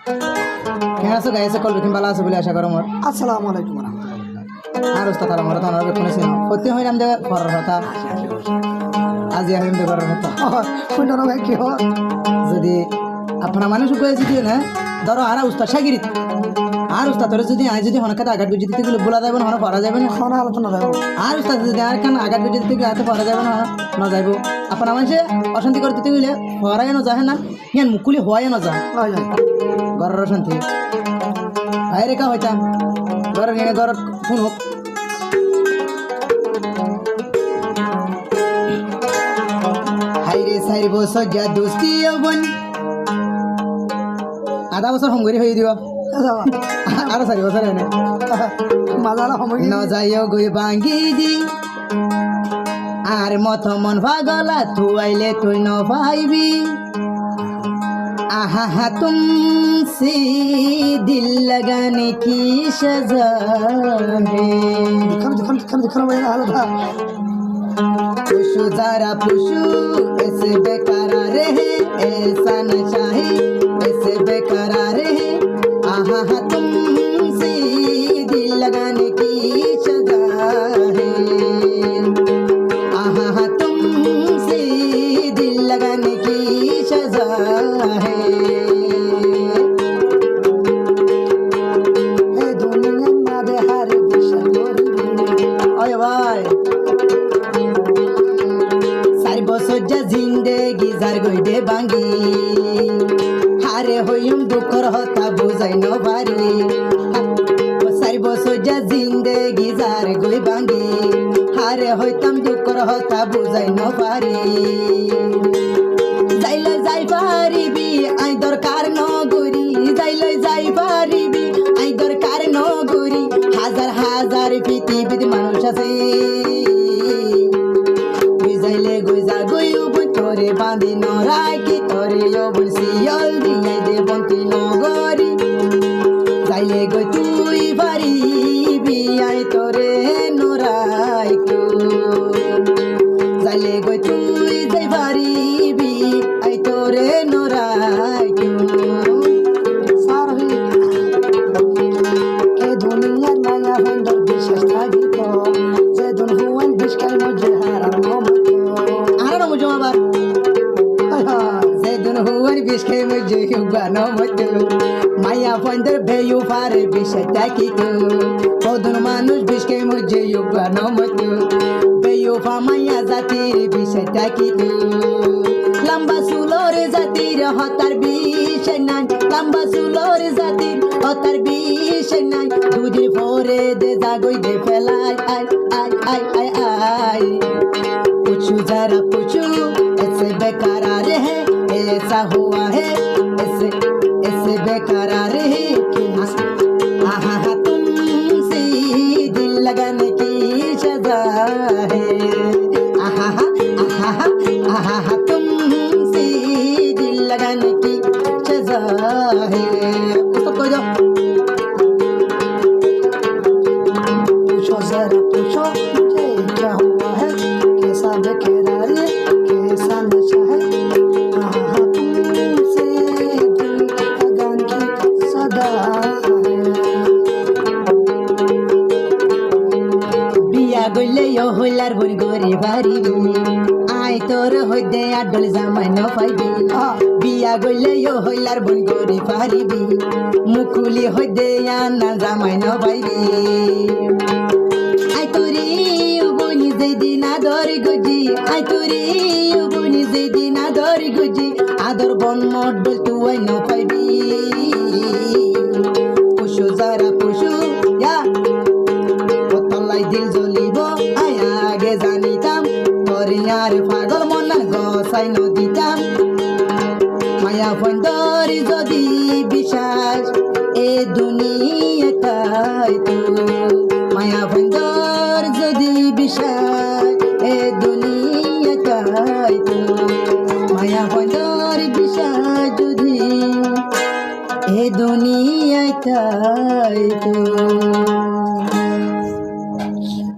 কেন আছো গাইছে কল বিকিম ভালো আছে বলে আশা করো মোর আসসালামু আলাইকুম রাহমাতুল্লাহ। আর উস্তাদ আমার তো অনেক কোন ছিল সত্যি হইলাম যে করার কথা আজি আমি এমনি করার কথা কোনটা ভাই কি হয় যদি আপনার মানুষ কয়েছি কি না ধরো আর উস্তাদ শাগিরিত আর উস্তাদ তোর যদি আজ যদি হনকাতে আঘাত বুঝি দিতে গেলে বলা যাবে না হন পড়া যাবে না খানা আলোচনা যাবো আর উস্তাদ যদি আর কান আঘাত বুঝি দিতে গেলে হাতে পড়া যাবে না না যাইব আপনার মানুষে অশান্তি করে দিতে গেলে পড়াই না যায় না ইয়ান মুকুলি হওয়াই না যায় ঘরের অশান্তি ভাই রেখা হইতাম ঘরের নিয়ে ঘরের ফোন হোক হাইরে সাইব সজ্জা দোস্তি বোন আধা বছর সমগরি হয়ে দিব আরো 4 বছর এনে মাজালা সময় ন যাইও গই ভাঙ্গি দি আর মত মন ভাগলা তুইলে তুই ন পাইবি আহা হা তুমসে দিল লাগানে কি সজা হে খান ভাই আলাদা पुशु जरा पुशु ऐसे बेकरार है ऐसा नशा है ऐसे बेकरार है आहा हा तुमसे दिल लगाने की सजा है आहा हा तुमसे दिल लगाने की सजा है ए दुनिया ना बेहार बिशा गोरी ओए भाई সজ্জা জিন্দেগি যার গইদে বাঙ্গি হারে হইম দুঃখর হতা বুঝাই ন পারি সারিব সজ্জা জিন্দেগি যার গই বাঙ্গি হারে হইতাম দুঃখর হতা বুঝাই ন পারি যাইলে যাই পারিবি আই দরকার নগরি যাইলে যাই পারিবি আই দরকার নগরি হাজার হাজার পৃথিবীর মানুষ আছে যাইলে গইজা গইব তোরে বাঁধি নরাই কি তোরে অবন সিয়ল দিয়াই দে বন্তি নগরি যাইলে গই তুই পারিবি আই তোরে নরাই কো যাইলে গই তুই যাই পারিবি আই তোরে নরাই কো সারহি এ দুনিয়া মায়া হন্দর বিশ্বাস থাকিত যে দুন হুয়ান বিশকাই মজে হারার মমত আরো মুজো আবার যেদিন হুয়ার বিশকে মুজে হুগানো মতো মায়া পন্দর বেয়ু পারে বিষয় থাকিত কদন মানুষ বিশকে মুজে হুগানো মতো বেয়ু পা মায়া জাতির বিষয় থাকিত লম্বা সুলোর জাতির হতার বিষয় নাই লম্বা সুলোর জাতির হতার বিষয় নাই দুদিন পরে দে জাগই দে ফেলাই I I I I I पूछू जरा पूछू ऐसे बेकरार है ऐसा हुआ है ऐसे ऐसे बेकरार है आहा हा तुमसे दिल लगाने की सजा है आहा हा तुमसे दिल लगाने की सजा है उसको कोई दो पूछो जरा पूछो मुझे क्या हुआ है कैसा बेकरार है कैसा नशा है आहा तुमसे दिल लगाने की सदा है বিয়া গইলে হইলার বই গরি বাড়িবি আই তোর হইতে আডল জামাই ন পাইবি বিয়া গইলে হইলার বই গরি পারিবি মুকুলি হইতে আনা জামাই ন পাইবি আই তোরি বনি যেদিন আদর গুজি আই তোরি বনি যেদিন আদর গুজি আদর বন মডল তুই ন পাইবি পশু যারা পশু ইয়া তলাই দিল জ্বলিব আই আগে জানিতাম হরিয়ার পাগল মনা গসাই নদিতাম মায়া ফন্দর যদি বিশ্বাস এ দুনিয়াটাই তো মায়া ফন্দর